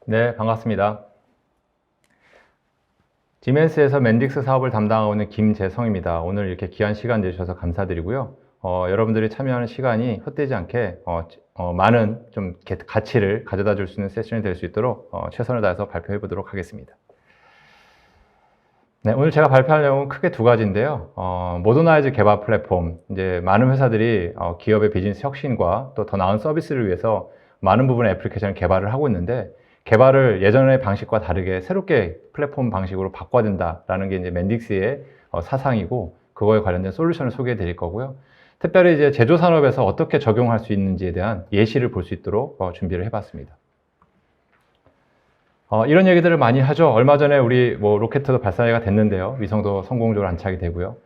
네, 반갑습니다. 지멘스에서 맨딕스 사업을 담당하고 있는 김재성입니다. 오늘 이렇게 귀한 시간 내주셔서 감사드리고요. 여러분들이 참여하는 시간이 헛되지 않게 많은 좀 가치를 가져다 줄 수 있는 세션이 될 수 있도록 최선을 다해서 발표해 보도록 하겠습니다. 네, 오늘 제가 발표할 내용은 크게 두 가지인데요. 모더나이즈 개발 플랫폼, 이제 많은 회사들이 기업의 비즈니스 혁신과 또 더 나은 서비스를 위해서 많은 부분의 애플리케이션을 개발을 하고 있는데, 개발을 예전의 방식과 다르게 새롭게 플랫폼 방식으로 바꿔야 된다라는 게 이제 맨딕스의 사상이고, 그거에 관련된 솔루션을 소개해 드릴 거고요. 특별히 이제 제조 산업에서 어떻게 적용할 수 있는지에 대한 예시를 볼 수 있도록 준비를 해봤습니다. 이런 얘기들을 많이 하죠. 얼마 전에 우리 로켓도 발사가 됐는데요. 위성도 성공적으로 안착이 되고요.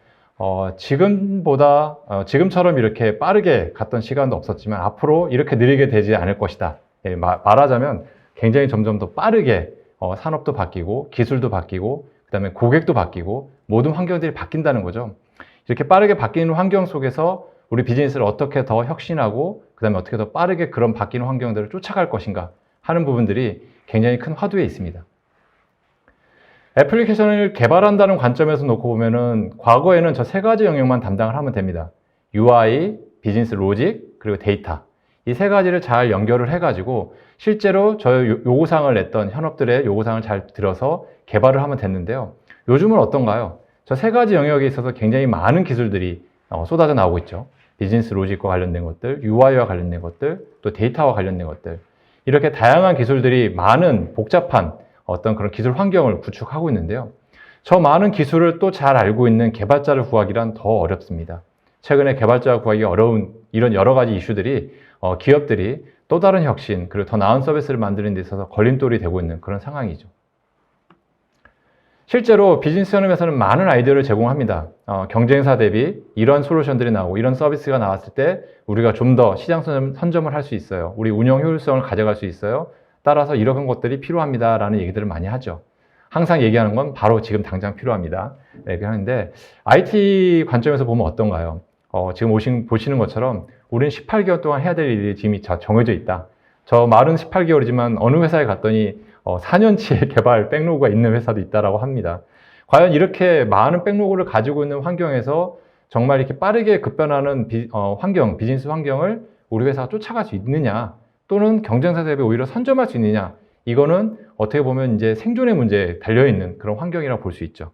지금처럼 이렇게 빠르게 갔던 시간도 없었지만 앞으로 이렇게 느리게 되지 않을 것이다. 예, 말하자면 굉장히 점점 더 빠르게 산업도 바뀌고 기술도 바뀌고 그다음에 고객도 바뀌고 모든 환경들이 바뀐다는 거죠. 이렇게 빠르게 바뀌는 환경 속에서 우리 비즈니스를 어떻게 더 혁신하고 그다음에 어떻게 더 빠르게 그런 바뀌는 환경들을 쫓아갈 것인가 하는 부분들이 굉장히 큰 화두에 있습니다. 애플리케이션을 개발한다는 관점에서 놓고 보면은 과거에는 저 세 가지 영역만 담당을 하면 됩니다. UI, 비즈니스 로직, 그리고 데이터. 이 세 가지를 잘 연결을 해가지고 실제로 저 요구사항을 냈던 현업들의 요구사항을 잘 들어서 개발을 하면 됐는데요. 요즘은 어떤가요? 저 세 가지 영역에 있어서 굉장히 많은 기술들이 쏟아져 나오고 있죠. 비즈니스 로직과 관련된 것들, UI와 관련된 것들, 또 데이터와 관련된 것들. 이렇게 다양한 기술들이 많은 복잡한 어떤 그런 기술 환경을 구축하고 있는데요. 저 많은 기술을 또 잘 알고 있는 개발자를 구하기란 더 어렵습니다. 최근에 개발자를 구하기 어려운 이런 여러 가지 이슈들이 기업들이 또 다른 혁신 그리고 더 나은 서비스를 만드는 데 있어서 걸림돌이 되고 있는 그런 상황이죠. 실제로 비즈니스 현업에서는 많은 아이디어를 제공합니다. 경쟁사 대비 이런 솔루션들이 나오고 이런 서비스가 나왔을 때 우리가 좀 더 시장 선점을 할 수 있어요. 우리 운영 효율성을 가져갈 수 있어요. 따라서 이런 것들이 필요합니다 라는 얘기들을 많이 하죠. 항상 얘기하는 건 바로 지금 당장 필요합니다 이렇게 하는데, IT 관점에서 보면 어떤가요? 지금 보시는 것처럼 우리는 18개월 동안 해야 될 일이 지금 정해져 있다. 저 말은 18개월이지만 어느 회사에 갔더니 4년치의 개발 백로그가 있는 회사도 있다라고 합니다. 과연 이렇게 많은 백로그를 가지고 있는 환경에서 정말 이렇게 빠르게 급변하는 비즈니스 환경을 우리 회사가 쫓아갈 수 있느냐, 또는 경쟁사 대비 오히려 선점할 수 있느냐, 이거는 어떻게 보면 이제 생존의 문제에 달려있는 그런 환경이라고 볼 수 있죠.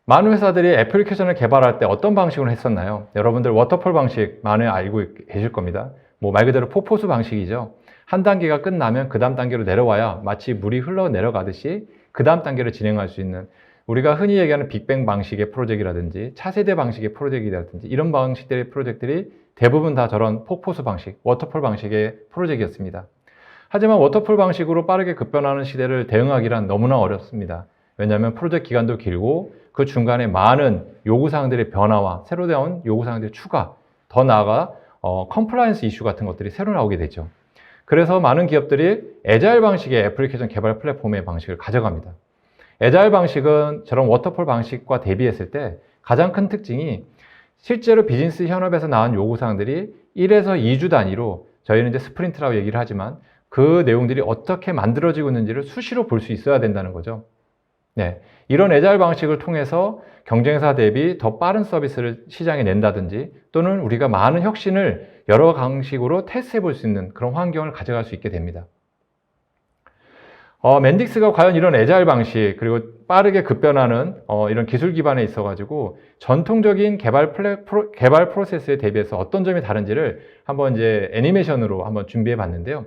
많은 회사들이 애플리케이션을 개발할 때 어떤 방식으로 했었나요? 여러분들 워터폴 방식 많이 알고 계실 겁니다. 말 그대로 폭포수 방식이죠. 한 단계가 끝나면 그 다음 단계로 내려와야 마치 물이 흘러 내려가듯이 그 다음 단계를 진행할 수 있는, 우리가 흔히 얘기하는 빅뱅 방식의 프로젝트라든지 차세대 방식의 프로젝트라든지 이런 방식들의 프로젝트들이 대부분 다 저런 폭포수 방식, 워터폴 방식의 프로젝트였습니다. 하지만 워터폴 방식으로 빠르게 급변하는 시대를 대응하기란 너무나 어렵습니다. 왜냐하면 프로젝트 기간도 길고 그 중간에 많은 요구사항들의 변화와 새로 나온 요구사항들의 추가, 더 나아가 컴플라이언스 이슈 같은 것들이 새로 나오게 되죠. 그래서 많은 기업들이 애자일 방식의 애플리케이션 개발 플랫폼의 방식을 가져갑니다. 애자일 방식은 저런 워터폴 방식과 대비했을 때 가장 큰 특징이 실제로 비즈니스 현업에서 나온 요구사항들이 1에서 2주 단위로, 저희는 이제 스프린트라고 얘기를 하지만 그 내용들이 어떻게 만들어지고 있는지를 수시로 볼 수 있어야 된다는 거죠. 네, 이런 애자일 방식을 통해서 경쟁사 대비 더 빠른 서비스를 시장에 낸다든지, 또는 우리가 많은 혁신을 여러 방식으로 테스트해 볼 수 있는 그런 환경을 가져갈 수 있게 됩니다. 맨딕스가 과연 이런 애자일 방식, 그리고 빠르게 급변하는 이런 기술 기반에 있어가지고 전통적인 개발 프로세스에 대비해서 어떤 점이 다른지를 한번 이제 애니메이션으로 한번 준비해 봤는데요.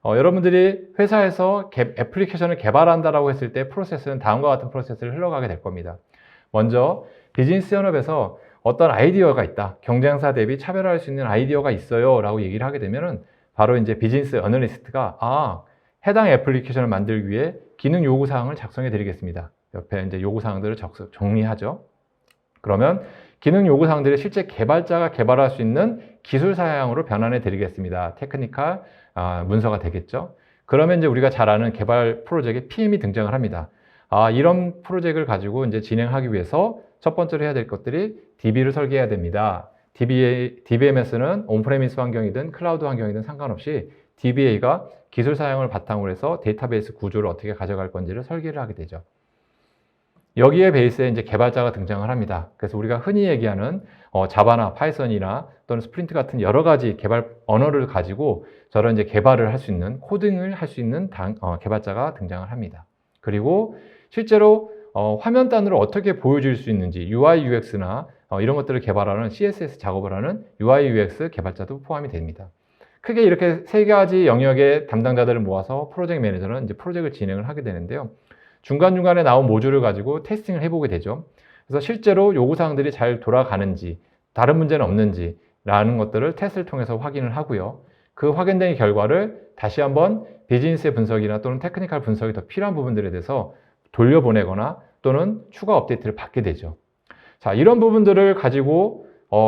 여러분들이 회사에서 애플리케이션을 개발한다라고 했을 때 프로세스는 다음과 같은 프로세스를 흘러가게 될 겁니다. 먼저 비즈니스 현업에서 어떤 아이디어가 있다, 경쟁사 대비 차별화할 수 있는 아이디어가 있어요 라고 얘기를 하게 되면은 바로 이제 비즈니스 애널리스트가 해당 애플리케이션을 만들기 위해 기능 요구사항을 작성해 드리겠습니다. 옆에 이제 요구사항들을 정리하죠. 그러면 기능 요구사항들을 실제 개발자가 개발할 수 있는 기술 사양으로 변환해 드리겠습니다. 테크니컬 문서가 되겠죠. 그러면 이제 우리가 잘 아는 개발 프로젝트에 PM이 등장을 합니다. 이런 프로젝트를 가지고 이제 진행하기 위해서 첫 번째로 해야 될 것들이 DB를 설계해야 됩니다. DBMS는 온프레미스 환경이든 클라우드 환경이든 상관없이 DBA가 기술 사용을 바탕으로 해서 데이터베이스 구조를 어떻게 가져갈 건지를 설계를 하게 되죠. 여기에 베이스에 이제 개발자가 등장을 합니다. 그래서 우리가 흔히 얘기하는 자바나 파이썬이나 또는 스프린트 같은 여러 가지 개발 언어를 가지고 저런 이제 개발을 할 수 있는, 코딩을 할 수 있는 개발자가 등장을 합니다. 그리고 실제로 화면 단으로 어떻게 보여줄 수 있는지 UI, UX나 이런 것들을 개발하는 CSS 작업을 하는 UI, UX 개발자도 포함이 됩니다. 크게 이렇게 세 가지 영역의 담당자들을 모아서 프로젝트 매니저는 이제 프로젝트를 진행을 하게 되는데요. 중간중간에 나온 모듈을 가지고 테스팅을 해보게 되죠. 그래서 실제로 요구사항들이 잘 돌아가는지, 다른 문제는 없는지 라는 것들을 테스트를 통해서 확인을 하고요. 그 확인된 결과를 다시 한번 비즈니스의 분석이나 또는 테크니컬 분석이 더 필요한 부분들에 대해서 돌려보내거나 또는 추가 업데이트를 받게 되죠. 자, 이런 부분들을 가지고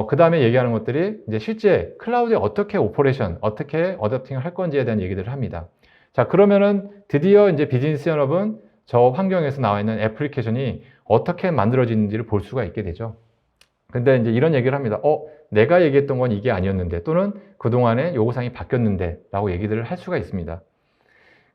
그 다음에 얘기하는 것들이 이제 실제 클라우드에 어떻게 오퍼레이션, 어떻게 어댑팅을 할 건지에 대한 얘기들을 합니다. 자, 그러면은 드디어 이제 비즈니스 연합은 저 환경에서 나와 있는 애플리케이션이 어떻게 만들어지는지를 볼 수가 있게 되죠. 근데 이제 이런 얘기를 합니다. 내가 얘기했던 건 이게 아니었는데, 또는 그동안에 요구사항이 바뀌었는데, 라고 얘기들을 할 수가 있습니다.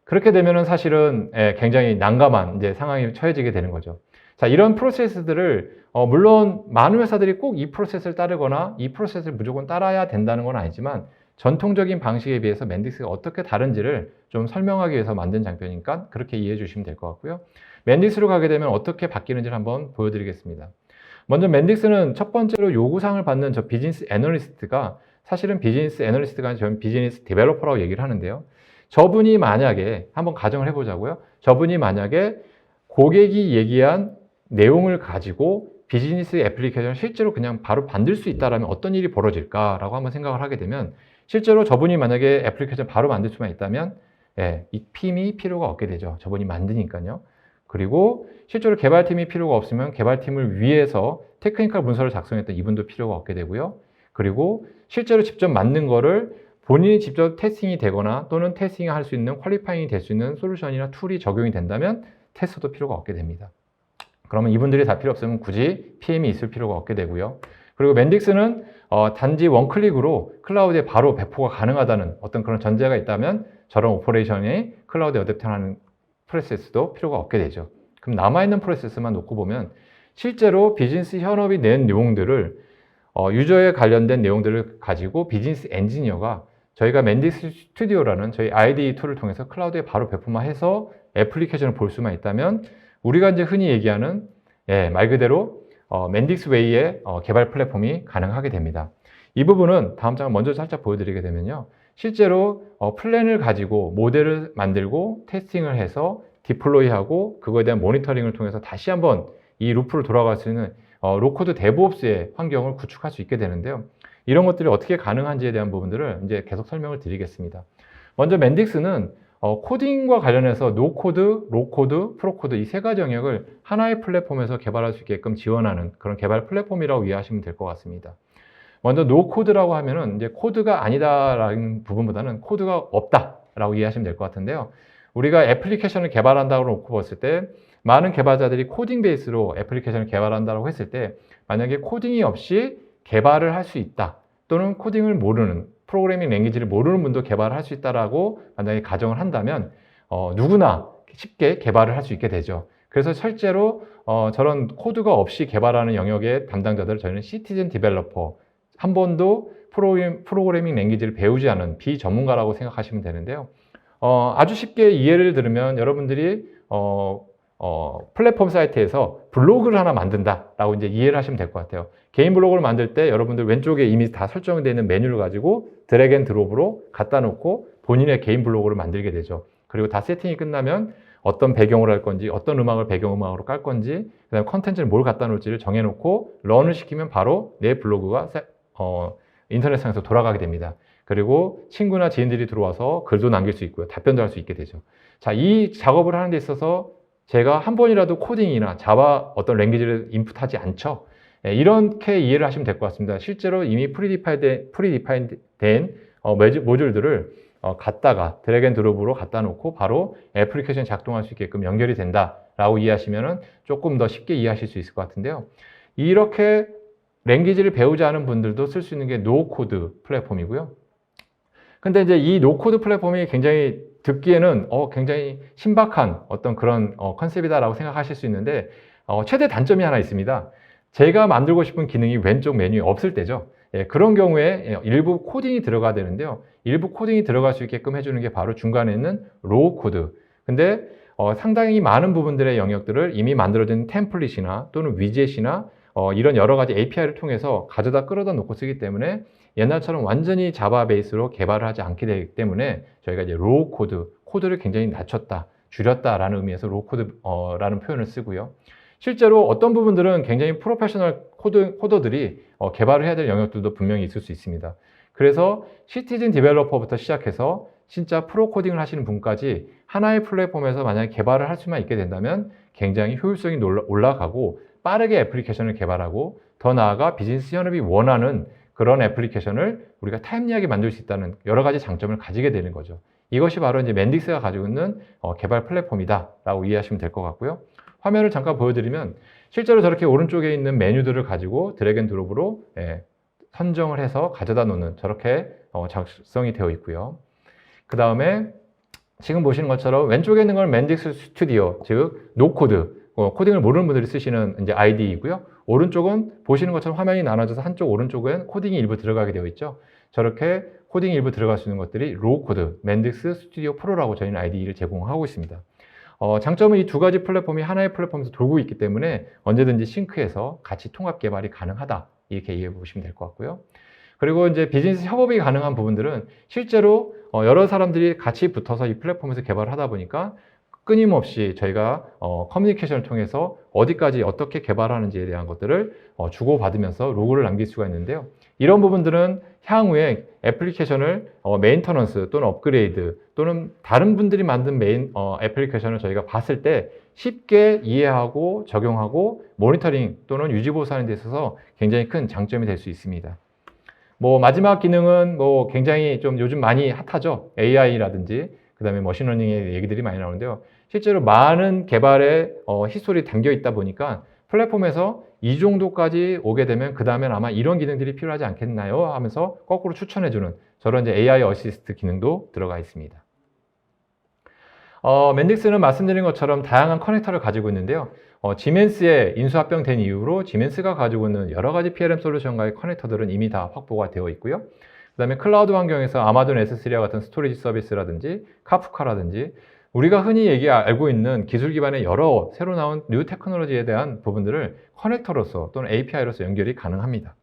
그렇게 되면은 사실은 굉장히 난감한 이제 상황이 처해지게 되는 거죠. 자, 이런 프로세스들을 물론 많은 회사들이 꼭 이 프로세스를 따르거나 이 프로세스를 무조건 따라야 된다는 건 아니지만 전통적인 방식에 비해서 맨딕스가 어떻게 다른지를 좀 설명하기 위해서 만든 장표니까 그렇게 이해해 주시면 될 것 같고요. 맨딕스로 가게 되면 어떻게 바뀌는지를 한번 보여드리겠습니다. 먼저 맨딕스는 첫 번째로 요구사항을 받는 저 비즈니스 애널리스트가 사실은 비즈니스 애널리스트가 아니라 저는 비즈니스 디벨로퍼라고 얘기를 하는데요. 저분이 만약에 한번 가정을 해보자고요. 저분이 만약에 고객이 얘기한 내용을 가지고 비즈니스 애플리케이션을 실제로 그냥 바로 만들 수 있다면 어떤 일이 벌어질까라고 한번 생각을 하게 되면 실제로 저분이 만약에 애플리케이션 바로 만들 수만 있다면 이 팀이 필요가 없게 되죠. 저분이 만드니까요. 그리고 실제로 개발팀이 필요가 없으면 개발팀을 위해서 테크니컬 문서를 작성했던 이분도 필요가 없게 되고요. 그리고 실제로 직접 만든 거를 본인이 직접 테스팅이 되거나 또는 테스팅을 할 수 있는 퀄리파잉이 될 수 있는 솔루션이나 툴이 적용이 된다면 테스터도 필요가 없게 됩니다. 그러면 이분들이 다 필요 없으면 굳이 PM이 있을 필요가 없게 되고요. 그리고 맨딕스는 단지 원클릭으로 클라우드에 바로 배포가 가능하다는 어떤 그런 전제가 있다면 저런 오퍼레이션이 클라우드에 어댑팅하는 프로세스도 필요가 없게 되죠. 그럼 남아있는 프로세스만 놓고 보면 실제로 비즈니스 현업이 낸 내용들을 유저에 관련된 내용들을 가지고 비즈니스 엔지니어가 저희가 맨딕스 스튜디오라는 저희 IDE 툴을 통해서 클라우드에 바로 배포만 해서 애플리케이션을 볼 수만 있다면 우리가 이제 흔히 얘기하는 말 그대로 맨딕스 웨이의 개발 플랫폼이 가능하게 됩니다. 이 부분은 다음 장을 먼저 살짝 보여드리게 되면요. 실제로 플랜을 가지고 모델을 만들고 테스팅을 해서 디플로이하고 그거에 대한 모니터링을 통해서 다시 한번 이 루프를 돌아갈 수 있는 로코드 데브옵스의 환경을 구축할 수 있게 되는데요. 이런 것들이 어떻게 가능한지에 대한 부분들을 이제 계속 설명을 드리겠습니다. 먼저 맨딕스는 코딩과 관련해서 노코드, 로코드, 프로코드 이 세 가지 영역을 하나의 플랫폼에서 개발할 수 있게끔 지원하는 그런 개발 플랫폼이라고 이해하시면 될 것 같습니다. 먼저 노코드라고 하면은 이제 코드가 아니다라는 부분보다는 코드가 없다라고 이해하시면 될 것 같은데요. 우리가 애플리케이션을 개발한다고 놓고 봤을 때 많은 개발자들이 코딩 베이스로 애플리케이션을 개발한다고 했을 때 만약에 코딩이 없이 개발을 할 수 있다 또는 코딩을 모르는 프로그래밍 랭귀지를 모르는 분도 개발을 할 수 있다라고 만약에 가정을 한다면 누구나 쉽게 개발을 할 수 있게 되죠. 그래서 실제로 저런 코드가 없이 개발하는 영역의 담당자들을 저희는 시티즌 디벨로퍼, 한 번도 프로그래밍 랭귀지를 배우지 않은 비전문가라고 생각하시면 되는데요. 아주 쉽게 이해를 들으면 여러분들이 플랫폼 사이트에서 블로그를 하나 만든다라고 이제 이해를 하시면 될 것 같아요. 개인 블로그를 만들 때 여러분들 왼쪽에 이미 다 설정되어 있는 메뉴를 가지고 드래그 앤 드롭으로 갖다 놓고 본인의 개인 블로그를 만들게 되죠. 그리고 다 세팅이 끝나면 어떤 배경으로 할 건지, 어떤 음악을 배경음악으로 깔 건지, 그 다음에 컨텐츠를 뭘 갖다 놓을지를 정해놓고 런을 시키면 바로 내 블로그가 인터넷상에서 돌아가게 됩니다. 그리고 친구나 지인들이 들어와서 글도 남길 수 있고요. 답변도 할 수 있게 되죠. 자, 이 작업을 하는 데 있어서 제가 한 번이라도 코딩이나 자바 어떤 랭귀지를 인풋하지 않죠. 이렇게 이해를 하시면 될 것 같습니다. 실제로 이미 프리디파인드 된 모듈들을 갖다가 드래그 앤 드롭으로 갖다 놓고 바로 애플리케이션 작동할 수 있게끔 연결이 된다라고 이해하시면 조금 더 쉽게 이해하실 수 있을 것 같은데요. 이렇게 랭귀지를 배우지 않은 분들도 쓸 수 있는 게 노코드 플랫폼이고요. 근데 이제 이 노코드 플랫폼이 굉장히 듣기에는 굉장히 신박한 어떤 그런 컨셉이다라고 생각하실 수 있는데 최대 단점이 하나 있습니다. 제가 만들고 싶은 기능이 왼쪽 메뉴에 없을 때죠. 예, 그런 경우에 일부 코딩이 들어가야 되는데요. 일부 코딩이 들어갈 수 있게끔 해주는 게 바로 중간에 있는 로우 코드. 근데 상당히 많은 부분들의 영역들을 이미 만들어진 템플릿이나 또는 위젯이나 이런 여러 가지 API를 통해서 가져다 끌어다 놓고 쓰기 때문에 옛날처럼 완전히 자바 베이스로 개발을 하지 않게 되기 때문에 저희가 이제 로우 코드를 굉장히 낮췄다, 줄였다라는 의미에서 로우 코드라는 표현을 쓰고요. 실제로 어떤 부분들은 굉장히 프로페셔널 코더들이 개발을 해야 될 영역들도 분명히 있을 수 있습니다. 그래서 시티즌 디벨로퍼부터 시작해서 진짜 프로 코딩을 하시는 분까지 하나의 플랫폼에서 만약에 개발을 할 수만 있게 된다면 굉장히 효율성이 올라가고 빠르게 애플리케이션을 개발하고 더 나아가 비즈니스 현업이 원하는 그런 애플리케이션을 우리가 타임리하게 만들 수 있다는 여러 가지 장점을 가지게 되는 거죠. 이것이 바로 이제 맨딕스가 가지고 있는 개발 플랫폼이다라고 이해하시면 될 것 같고요. 화면을 잠깐 보여드리면 실제로 저렇게 오른쪽에 있는 메뉴들을 가지고 드래그 앤 드롭으로 선정을 해서 가져다 놓는 저렇게 작성이 되어 있고요. 그 다음에 지금 보시는 것처럼 왼쪽에 있는 건 맨딕스 스튜디오, 즉 노코드, 코딩을 모르는 분들이 쓰시는 이제 IDE이고요. 오른쪽은 보시는 것처럼 화면이 나눠져서 한쪽 오른쪽은 코딩이 일부 들어가게 되어 있죠. 저렇게 코딩이 일부 들어갈 수 있는 것들이 로우 코드, 맨딕스 스튜디오 프로라고 저희는 IDE를 제공하고 있습니다. 장점은 이 두 가지 플랫폼이 하나의 플랫폼에서 돌고 있기 때문에 언제든지 싱크해서 같이 통합 개발이 가능하다. 이렇게 이해해 보시면 될 것 같고요. 그리고 이제 비즈니스 협업이 가능한 부분들은 실제로 여러 사람들이 같이 붙어서 이 플랫폼에서 개발을 하다 보니까 끊임없이 저희가 커뮤니케이션을 통해서 어디까지 어떻게 개발하는지에 대한 것들을 주고받으면서 로그를 남길 수가 있는데요. 이런 부분들은 향후에 애플리케이션을 메인터넌스 또는 업그레이드 또는 다른 분들이 만든 애플리케이션을 저희가 봤을 때 쉽게 이해하고 적용하고 모니터링 또는 유지보수하는 데 있어서 굉장히 큰 장점이 될 수 있습니다. 마지막 기능은 굉장히 좀 요즘 많이 핫하죠. AI라든지 그 다음에 머신러닝의 얘기들이 많이 나오는데요. 실제로 많은 개발의 히스토리 담겨 있다 보니까 플랫폼에서 이 정도까지 오게 되면 그 다음엔 아마 이런 기능들이 필요하지 않겠나요? 하면서 거꾸로 추천해주는 저런 이제 AI 어시스트 기능도 들어가 있습니다. 맨딕스는 말씀드린 것처럼 다양한 커넥터를 가지고 있는데요. 지멘스에 인수합병된 이후로 지멘스가 가지고 있는 여러 가지 PLM 솔루션과의 커넥터들은 이미 다 확보가 되어 있고요. 그 다음에 클라우드 환경에서 아마존 S3와 같은 스토리지 서비스라든지 카프카라든지 우리가 흔히 알고 있는 기술 기반의 여러 새로 나온 뉴 테크놀로지에 대한 부분들을 커넥터로서 또는 API로서 연결이 가능합니다.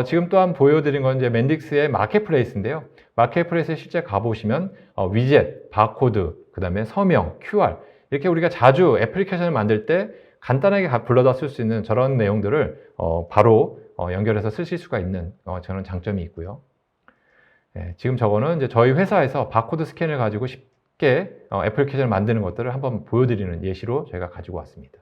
지금 또한 보여드린 건 이제 맨딕스의 마켓플레이스인데요. 마켓플레이스에 실제 가보시면 위젯, 바코드, 그 다음에 서명, QR 이렇게 우리가 자주 애플리케이션을 만들 때 간단하게 불러다 쓸 수 있는 저런 내용들을 바로 연결해서 쓰실 수가 있는 저런 장점이 있고요. 지금 저거는 이제 저희 회사에서 바코드 스캔을 가지고 쉽게 애플리케이션을 만드는 것들을 한번 보여드리는 예시로 저희가 가지고 왔습니다.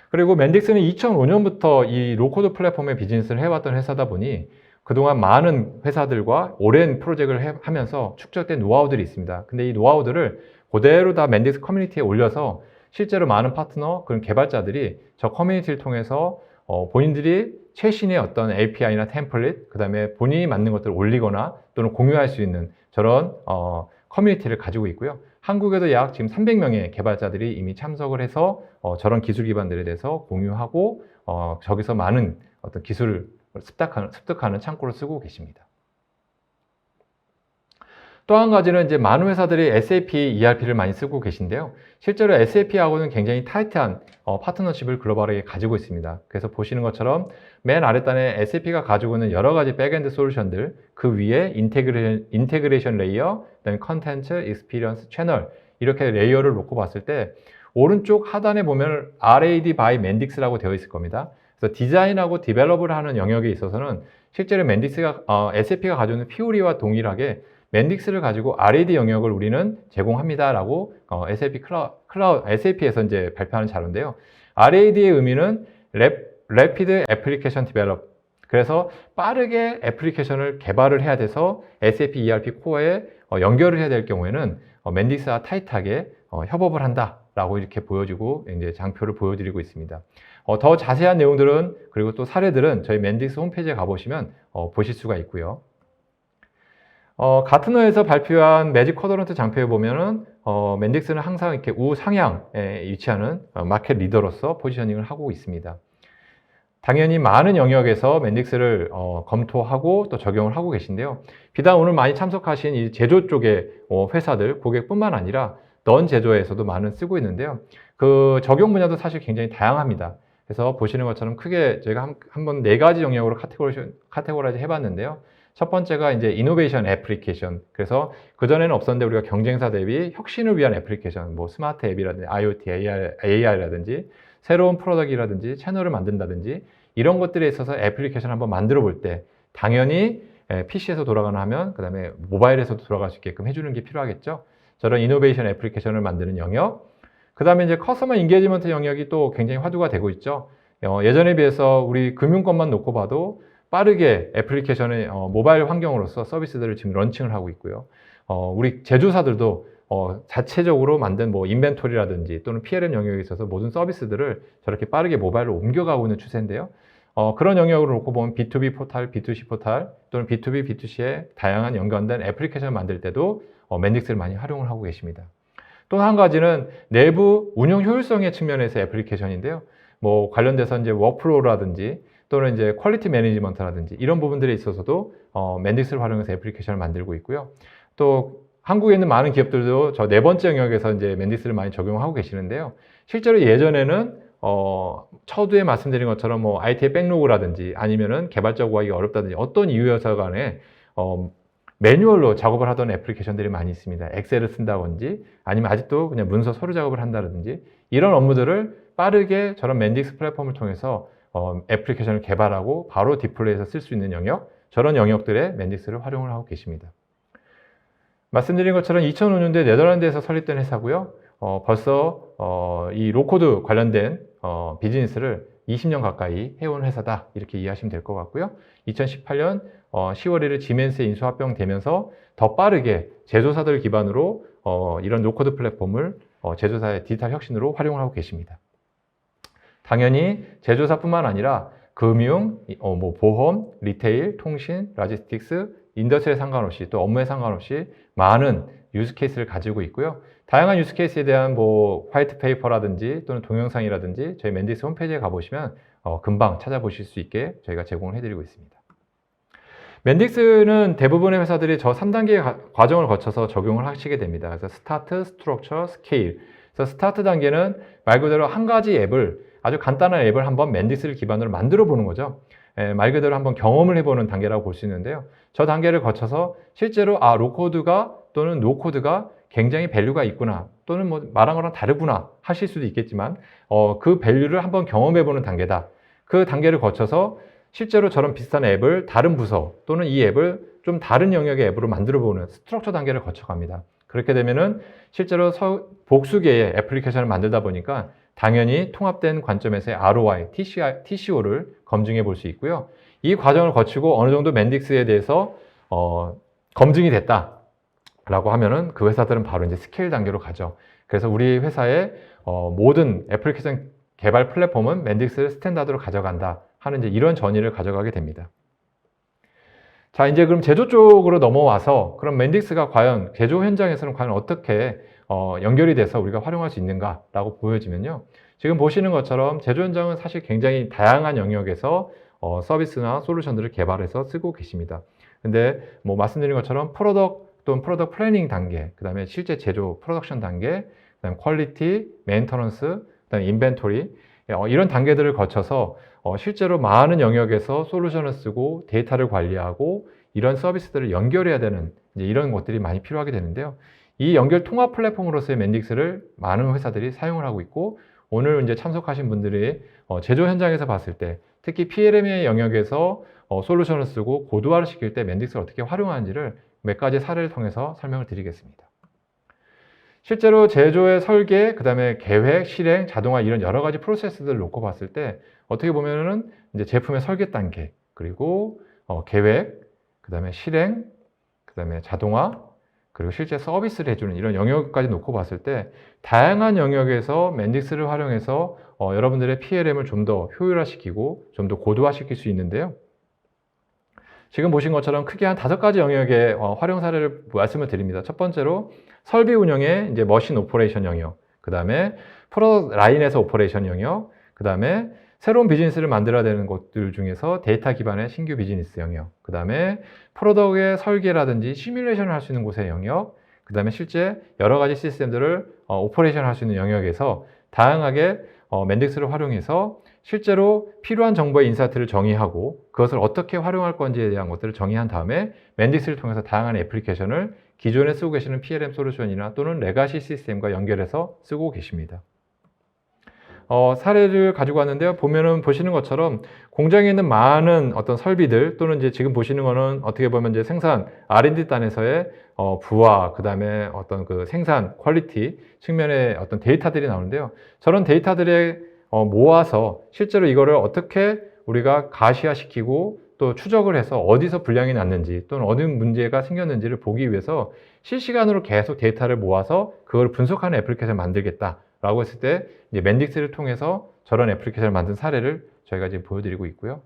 그리고 맨딕스는 2005년부터 이 로코드 플랫폼의 비즈니스를 해왔던 회사다 보니 그동안 많은 회사들과 오랜 프로젝트를 하면서 축적된 노하우들이 있습니다. 근데 이 노하우들을 그대로 다 맨딕스 커뮤니티에 올려서 실제로 많은 파트너, 그런 개발자들이 저 커뮤니티를 통해서 본인들이 최신의 어떤 API나 템플릿, 그 다음에 본인이 만든 것들을 올리거나 또는 공유할 수 있는 저런 커뮤니티를 가지고 있고요. 한국에도 약 지금 300명의 개발자들이 이미 참석을 해서 저런 기술 기반들에 대해서 공유하고 저기서 많은 어떤 기술을 습득하는 창구를 쓰고 계십니다. 또 한 가지는 이제 많은 회사들이 SAP ERP를 많이 쓰고 계신데요. 실제로 SAP하고는 굉장히 타이트한 파트너십을 글로벌하게 가지고 있습니다. 그래서 보시는 것처럼 맨 아랫단에 SAP가 가지고 있는 여러 가지 백엔드 솔루션들, 그 위에 인테그레이션 레이어, 그다음에 컨텐츠, 익스피리언스, 채널 이렇게 레이어를 놓고 봤을 때 오른쪽 하단에 보면 RAD by Mendix라고 되어 있을 겁니다. 그래서 디자인하고 디벨롭을 하는 영역에 있어서는 실제로 SAP가 가지고 있는 피오리와 동일하게 맨딕스를 가지고 RAD 영역을 우리는 제공합니다라고 SAP에서 이제 발표하는 자료인데요. RAD의 의미는 Rapid Application Develop. 그래서 빠르게 애플리케이션을 개발을 해야 돼서 SAP ERP 코어에 연결을 해야 될 경우에는 맨딕스와 타이트하게 협업을 한다. 라고 이렇게 보여주고 이제 장표를 보여드리고 있습니다. 더 자세한 내용들은 그리고 또 사례들은 저희 맨딕스 홈페이지에 가보시면 보실 수가 있고요. 가트너에서 발표한 매직 쿼드런트 장표에 보면은 맨딕스는 항상 이렇게 우상향에 위치하는 마켓 리더로서 포지셔닝을 하고 있습니다. 당연히 많은 영역에서 맨딕스를 검토하고 또 적용을 하고 계신데요. 비단 오늘 많이 참석하신 이 제조 쪽의 회사들, 고객뿐만 아니라 넌 제조에서도 많은 쓰고 있는데요. 그 적용 분야도 사실 굉장히 다양합니다. 그래서 보시는 것처럼 크게 저희가 한번 4가지 영역으로 카테고라이즈 해봤는데요. 첫 번째가 이제 이노베이션 애플리케이션. 그래서 그전에는 없었는데 우리가 경쟁사 대비 혁신을 위한 애플리케이션, 뭐 스마트 앱이라든지 IoT, AI라든지 새로운 프로덕트이라든지 채널을 만든다든지 이런 것들에 있어서 애플리케이션을 한번 만들어 볼 때 당연히 PC에서 돌아가는 화면, 그 다음에 모바일에서도 돌아갈 수 있게끔 해주는 게 필요하겠죠. 저런 이노베이션 애플리케이션을 만드는 영역. 그 다음에 이제 커스터머 인게이지먼트 영역이 또 굉장히 화두가 되고 있죠. 예전에 비해서 우리 금융권만 놓고 봐도 빠르게 애플리케이션의 모바일 환경으로서 서비스들을 지금 런칭을 하고 있고요. 우리 제조사들도 자체적으로 만든 뭐 인벤토리라든지 또는 PLM 영역에 있어서 모든 서비스들을 저렇게 빠르게 모바일로 옮겨가고 있는 추세인데요. 그런 영역으로 놓고 보면 B2B 포탈, B2C 포탈 또는 B2B, B2C의 다양한 연관된 애플리케이션을 만들 때도 맨딕스를 많이 활용을 하고 계십니다. 또 한 가지는 내부 운영 효율성의 측면에서 애플리케이션인데요. 뭐 관련돼서 이제 워크플로우라든지 또는 이제 퀄리티 매니지먼트라든지 이런 부분들에 있어서도 맨딕스를 활용해서 애플리케이션을 만들고 있고요. 또 한국에 있는 많은 기업들도 저 4번째 영역에서 이제 맨딕스를 많이 적용하고 계시는데요. 실제로 예전에는 처두에 말씀드린 것처럼 뭐 IT의 백로그라든지 아니면은 개발자 구하기 어렵다든지 어떤 이유여서 간에 매뉴얼로 작업을 하던 애플리케이션들이 많이 있습니다. 엑셀을 쓴다든지 아니면 아직도 그냥 문서 서류 작업을 한다든지 이런 업무들을 빠르게 저런 맨딕스 플랫폼을 통해서 애플리케이션을 개발하고 바로 디플레이해서 쓸 수 있는 영역, 저런 영역들에 맨딕스를 활용을 하고 계십니다. 말씀드린 것처럼 2005년도에 네덜란드에서 설립된 회사고요. 벌써 이 로코드 관련된 비즈니스를 20년 가까이 해온 회사다 이렇게 이해하시면 될 것 같고요. 2018년 10월 1일 지멘스에 인수합병되면서 더 빠르게 제조사들 기반으로 이런 로코드 플랫폼을 제조사의 디지털 혁신으로 활용을 하고 계십니다. 당연히 제조사뿐만 아니라 금융, 뭐 보험, 리테일, 통신, 로지스틱스, 인더스트리에 상관없이 또 업무에 상관없이 많은 유즈 케이스를 가지고 있고요. 다양한 유즈 케이스에 대한 뭐 화이트 페이퍼라든지 또는 동영상이라든지 저희 맨딕스 홈페이지에 가보시면 금방 찾아보실 수 있게 저희가 제공을 해드리고 있습니다. 맨딕스는 대부분의 회사들이 저 3단계 과정을 거쳐서 적용을 하시게 됩니다. 그래서 스타트, 스트럭처, 스케일. 그래서 스타트 단계는 말 그대로 한 가지 앱을 아주 간단한 앱을 한번 맨딕스를 기반으로 만들어 보는 거죠. 말 그대로 한번 경험을 해보는 단계라고 볼 수 있는데요. 저 단계를 거쳐서 실제로 로코드가 또는 노코드가 굉장히 밸류가 있구나 또는 뭐 말한 거랑 다르구나 하실 수도 있겠지만 그 밸류를 한번 경험해보는 단계다. 그 단계를 거쳐서 실제로 저런 비슷한 앱을 다른 부서 또는 이 앱을 좀 다른 영역의 앱으로 만들어보는 스트럭처 단계를 거쳐갑니다. 그렇게 되면은 실제로 복수계의 애플리케이션을 만들다 보니까 당연히 통합된 관점에서의 ROI, TCO를 검증해 볼 수 있고요. 이 과정을 거치고 어느 정도 맨딕스에 대해서 검증이 됐다라고 하면은 그 회사들은 바로 이제 스케일 단계로 가죠. 그래서 우리 회사의 모든 애플리케이션 개발 플랫폼은 맨딕스 스탠다드로 가져간다 하는 이제 이런 전의를 가져가게 됩니다. 자, 이제 그럼 제조 쪽으로 넘어와서 그럼 맨딕스가 과연 제조 현장에서는 과연 어떻게 연결이 돼서 우리가 활용할 수 있는가라고 보여지면요. 지금 보시는 것처럼 제조 현장은 사실 굉장히 다양한 영역에서 서비스나 솔루션들을 개발해서 쓰고 계십니다. 근데 뭐 말씀드린 것처럼 프로덕트 또는 프로덕트 플래닝 단계, 그 다음에 실제 제조 프로덕션 단계, 그 다음에 퀄리티, 메인터넌스, 그 다음에 인벤토리 이런 단계들을 거쳐서 실제로 많은 영역에서 솔루션을 쓰고 데이터를 관리하고 이런 서비스들을 연결해야 되는 이제 이런 것들이 많이 필요하게 되는데요. 이 연결 통합 플랫폼으로서의 맨딕스를 많은 회사들이 사용을 하고 있고 오늘 이제 참석하신 분들이 제조 현장에서 봤을 때 특히 PLM의 영역에서 솔루션을 쓰고 고도화를 시킬 때 맨딕스를 어떻게 활용하는지를 몇 가지 사례를 통해서 설명을 드리겠습니다. 실제로 제조의 설계, 그 다음에 계획, 실행, 자동화 이런 여러 가지 프로세스들을 놓고 봤을 때 어떻게 보면은 이제 제품의 설계 단계, 그리고 계획, 그 다음에 실행, 그 다음에 자동화, 그리고 실제 서비스를 해주는 이런 영역까지 놓고 봤을 때 다양한 영역에서 멘딕스를 활용해서 여러분들의 PLM을 좀 더 효율화시키고 좀 더 고도화시킬 수 있는데요. 지금 보신 것처럼 크게 한 5가지 영역의 활용 사례를 말씀을 드립니다. 첫 번째로 설비 운영의 이제 머신 오퍼레이션 영역, 그 다음에 프로덕트 라인에서 오퍼레이션 영역, 그 다음에 새로운 비즈니스를 만들어야 되는 곳들 중에서 데이터 기반의 신규 비즈니스 영역, 그 다음에 프로덕트의 설계라든지 시뮬레이션을 할 수 있는 곳의 영역, 그 다음에 실제 여러 가지 시스템들을 오퍼레이션 할 수 있는 영역에서 다양하게 멘딕스를 활용해서 실제로 필요한 정보의 인사이트를 정의하고 그것을 어떻게 활용할 건지에 대한 것들을 정의한 다음에 멘딕스를 통해서 다양한 애플리케이션을 기존에 쓰고 계시는 PLM 솔루션이나 또는 레가시 시스템과 연결해서 쓰고 계십니다. 사례를 가지고 왔는데요. 보시는 것처럼 공장에 있는 많은 어떤 설비들 또는 이제 지금 보시는 거는 어떻게 보면 이제 생산 R&D 단에서의 부하, 그 다음에 어떤 그 생산 퀄리티 측면의 어떤 데이터들이 나오는데요. 저런 데이터들에 모아서 실제로 이거를 어떻게 우리가 가시화시키고 또 추적을 해서 어디서 불량이 났는지 또는 어디 문제가 생겼는지를 보기 위해서 실시간으로 계속 데이터를 모아서 그걸 분석하는 애플리케이션을 만들겠다라고 했을 때 이제 멘딕스를 통해서 저런 애플리케이션을 만든 사례를 저희가 지금 보여드리고 있고요.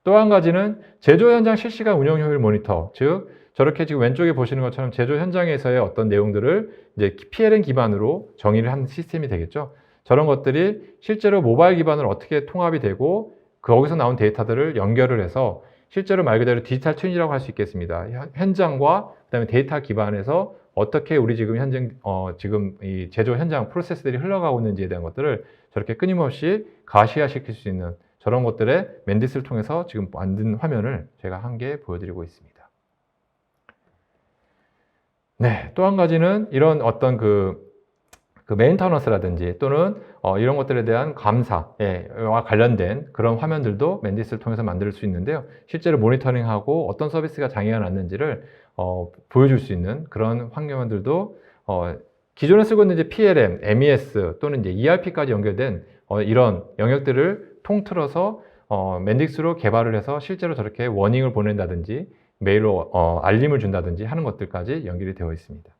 또 한 가지는 제조 현장 실시간 운영 효율 모니터, 즉 저렇게 지금 왼쪽에 보시는 것처럼 제조 현장에서의 어떤 내용들을 이제 PLM 기반으로 정의를 한 시스템이 되겠죠. 저런 것들이 실제로 모바일 기반으로 어떻게 통합이 되고 거기서 나온 데이터들을 연결을 해서 실제로 말 그대로 디지털 트윈이라고 할 수 있겠습니다. 현장과 그다음에 데이터 기반에서 어떻게 우리 지금 지금 이 제조 현장 프로세스들이 흘러가고 있는지에 대한 것들을 저렇게 끊임없이 가시화시킬 수 있는 저런 것들의 멘딕스를 통해서 지금 만든 화면을 제가 한 개 보여드리고 있습니다. 네, 또 한 가지는 이런 어떤 그 메인터넌스라든지 또는 이런 것들에 대한 감사와 관련된 그런 화면들도 멘딕스를 통해서 만들 수 있는데요. 실제로 모니터링하고 어떤 서비스가 장애가 났는지를 보여줄 수 있는 그런 화면들도 기존에 쓰고 있는 이제 PLM, MES 또는 이제 ERP까지 연결된 이런 영역들을 통틀어서 멘딕스로 개발을 해서 실제로 저렇게 워닝을 보낸다든지 메일로 알림을 준다든지 하는 것들까지 연결이 되어 있습니다.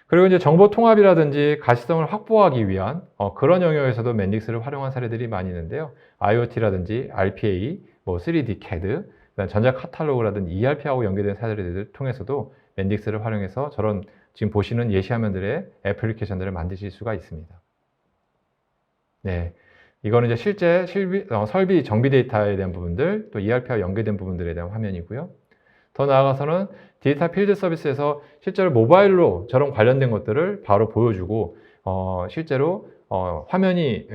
그리고 이제 정보 통합이라든지 가시성을 확보하기 위한 그런 영역에서도 멘딕스를 활용한 사례들이 많이 있는데요. IoT라든지 RPA, 뭐 3D CAD, 전자 카탈로그라든지 ERP하고 연계된 사례들을 통해서도 멘딕스를 활용해서 저런 지금 보시는 예시 화면들의 애플리케이션들을 만드실 수가 있습니다. 네, 이거는 이제 실제 설비 정비 데이터에 대한 부분들, 또 ERP와 연계된 부분들에 대한 화면이고요. 더 나아가서는 디지털 필드 서비스에서 실제로 모바일로 저런 관련된 것들을 바로 보여주고 실제로 화면이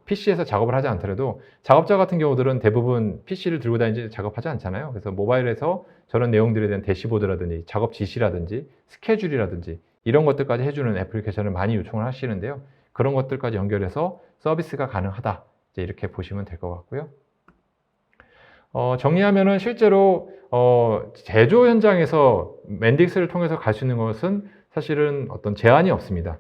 PC에서 작업을 하지 않더라도 작업자 같은 경우들은 대부분 PC를 들고 다니지 작업하지 않잖아요. 그래서 모바일에서 저런 내용들에 대한 대시보드라든지 작업 지시라든지 스케줄이라든지 이런 것들까지 해주는 애플리케이션을 많이 요청을 하시는데요. 그런 것들까지 연결해서 서비스가 가능하다. 이제 이렇게 보시면 될 것 같고요. 정리하면은 실제로 제조 현장에서 멘딕스를 통해서 갈 수 있는 것은 사실은 어떤 제한이 없습니다.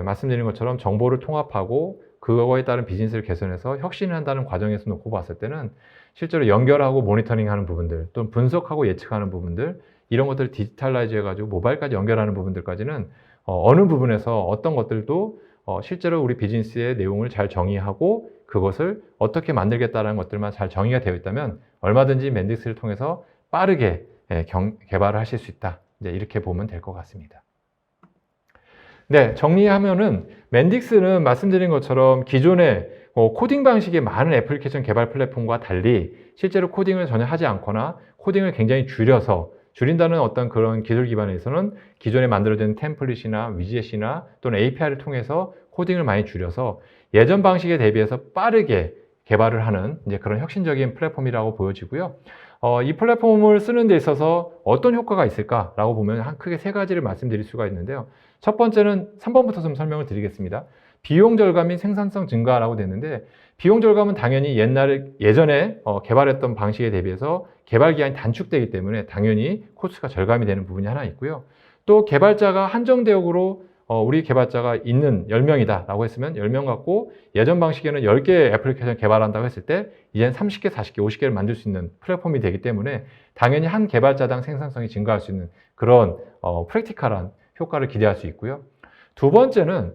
말씀드린 것처럼 정보를 통합하고 그거에 따른 비즈니스를 개선해서 혁신을 한다는 과정에서 놓고 봤을 때는 실제로 연결하고 모니터링하는 부분들 또는 분석하고 예측하는 부분들 이런 것들을 디지털라이즈 해가지고 모바일까지 연결하는 부분들까지는 어느 부분에서 어떤 것들도 실제로 우리 비즈니스의 내용을 잘 정의하고 그것을 어떻게 만들겠다는 것들만 잘 정의가 되어 있다면 얼마든지 멘딕스를 통해서 빠르게 개발을 하실 수 있다. 이제 이렇게 보면 될 것 같습니다. 네, 정리하면은 멘딕스는 말씀드린 것처럼 기존의 코딩 방식의 많은 애플리케이션 개발 플랫폼과 달리 실제로 코딩을 전혀 하지 않거나 코딩을 굉장히 줄인다는 어떤 그런 기술 기반에서는 기존에 만들어진 템플릿이나 위젯이나 또는 API를 통해서 코딩을 많이 줄여서 예전 방식에 대비해서 빠르게 개발을 하는 이제 그런 혁신적인 플랫폼이라고 보여지고요. 이 플랫폼을 쓰는 데 있어서 어떤 효과가 있을까라고 보면 크게 3가지를 말씀드릴 수가 있는데요. 첫 번째는 3번부터 좀 설명을 드리겠습니다. 비용 절감 및 생산성 증가라고 되는데 비용 절감은 당연히 예전에 개발했던 방식에 대비해서 개발 기간이 단축되기 때문에 당연히 코스트가 절감이 되는 부분이 하나 있고요. 또 개발자가 한정되어로 우리 개발자가 있는 10명이다 라고 했으면 10명 갖고 예전 방식에는 10개 애플리케이션 개발한다고 했을 때 이제는 30개, 40개, 50개를 만들 수 있는 플랫폼이 되기 때문에 당연히 한 개발자당 생산성이 증가할 수 있는 그런 프랙티컬한 효과를 기대할 수 있고요. 두 번째는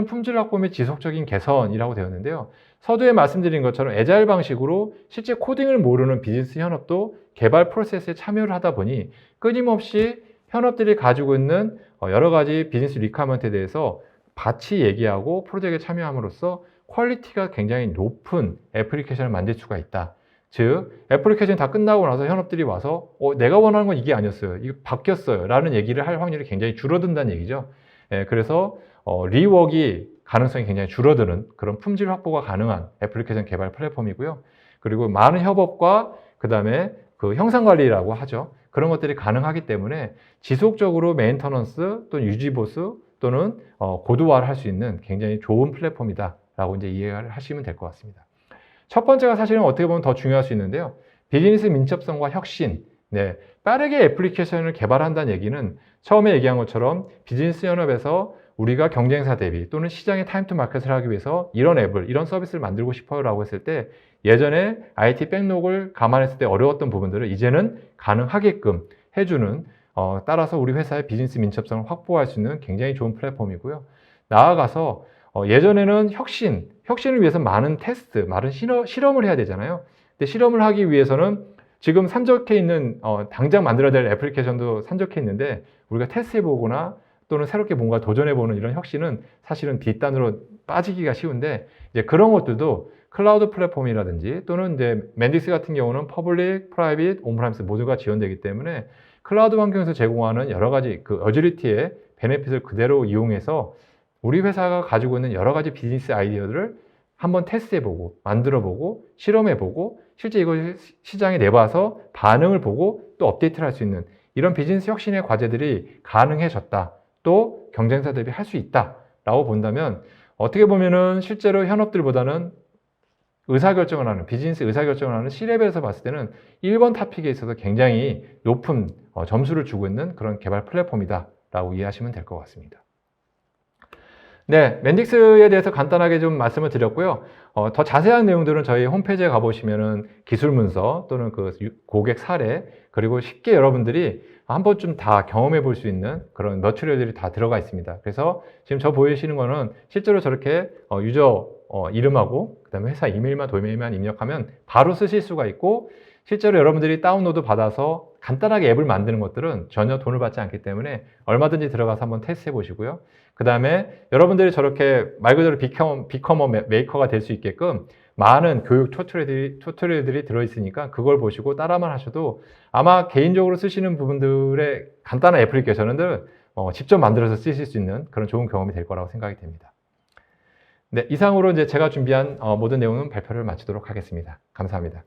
품질 확보 및 지속적인 개선이라고 되었는데요. 서두에 말씀드린 것처럼 애자일 방식으로 실제 코딩을 모르는 비즈니스 현업도 개발 프로세스에 참여를 하다 보니 끊임없이 현업들이 가지고 있는 여러 가지 비즈니스 리퀘어먼트에 대해서 같이 얘기하고 프로젝트에 참여함으로써 퀄리티가 굉장히 높은 애플리케이션을 만들 수가 있다. 즉 애플리케이션이 다 끝나고 나서 현업들이 와서 내가 원하는 건 이게 아니었어요. 이거 바뀌었어요. 라는 얘기를 할 확률이 굉장히 줄어든다는 얘기죠. 그래서 리워크 가능성이 굉장히 줄어드는 그런 품질 확보가 가능한 애플리케이션 개발 플랫폼이고요. 그리고 많은 협업과 그 다음에 그 형상 관리라고 하죠. 그런 것들이 가능하기 때문에 지속적으로 메인터넌스 또는 유지보수 또는 고도화를 할 수 있는 굉장히 좋은 플랫폼이다 라고 이제 이해를 하시면 될 것 같습니다. 첫 번째가 사실은 어떻게 보면 더 중요할 수 있는데요. 비즈니스 민첩성과 혁신. 네, 빠르게 애플리케이션을 개발한다는 얘기는 처음에 얘기한 것처럼 비즈니스 현업에서 우리가 경쟁사 대비 또는 시장의 타임 투 마켓을 하기 위해서 이런 앱을, 이런 서비스를 만들고 싶어요 라고 했을 때 예전에 IT 백록을 감안했을 때 어려웠던 부분들을 이제는 가능하게끔 해주는 따라서 우리 회사의 비즈니스 민첩성을 확보할 수 있는 굉장히 좋은 플랫폼이고요. 나아가서 예전에는 혁신을 위해서 많은 테스트, 많은 실험을 해야 되잖아요. 근데 실험을 하기 위해서는 지금 산적해 있는 당장 만들어야 될 애플리케이션도 산적해 있는데 우리가 테스트해보거나 또는 새롭게 뭔가 도전해보는 이런 혁신은 사실은 뒷단으로 빠지기가 쉬운데 이제 그런 것들도 클라우드 플랫폼이라든지 또는 이제 맨딕스 같은 경우는 퍼블릭, 프라이빗, 온프라미스 모두가 지원되기 때문에 클라우드 환경에서 제공하는 여러 가지 그 어지리티의 베네핏을 그대로 이용해서 우리 회사가 가지고 있는 여러 가지 비즈니스 아이디어들을 한번 테스트해보고 만들어보고 실험해보고 실제 이걸 시장에 내봐서 반응을 보고 또 업데이트를 할 수 있는 이런 비즈니스 혁신의 과제들이 가능해졌다. 또 경쟁사 대비 할 수 있다 라고 본다면 어떻게 보면은 실제로 현업들보다는 의사결정을 하는 비즈니스 의사결정을 하는 C레벨에서 봤을 때는 1번 타픽에 있어서 굉장히 높은 점수를 주고 있는 그런 개발 플랫폼이다 라고 이해하시면 될 것 같습니다. 네, 맨딕스에 대해서 간단하게 좀 말씀을 드렸고요. 더 자세한 내용들은 저희 홈페이지에 가보시면은 기술 문서 또는 그 고객 사례 그리고 쉽게 여러분들이 한 번쯤 다 경험해 볼 수 있는 그런 머티리얼들이 다 들어가 있습니다. 그래서 지금 저 보이시는 거는 실제로 저렇게 유저 이름하고 그 다음에 회사 이메일만 도메인만 입력하면 바로 쓰실 수가 있고 실제로 여러분들이 다운로드 받아서 간단하게 앱을 만드는 것들은 전혀 돈을 받지 않기 때문에 얼마든지 들어가서 한번 테스트 해 보시고요. 그 다음에 여러분들이 저렇게 말 그대로 비커머 메이커가 될 수 있게끔 많은 교육 튜토리얼들이 들어있으니까 그걸 보시고 따라만 하셔도 아마 개인적으로 쓰시는 부분들의 간단한 애플리케이션을 직접 만들어서 쓰실 수 있는 그런 좋은 경험이 될 거라고 생각이 됩니다. 네, 이상으로 이제 제가 준비한 모든 내용은 발표를 마치도록 하겠습니다. 감사합니다.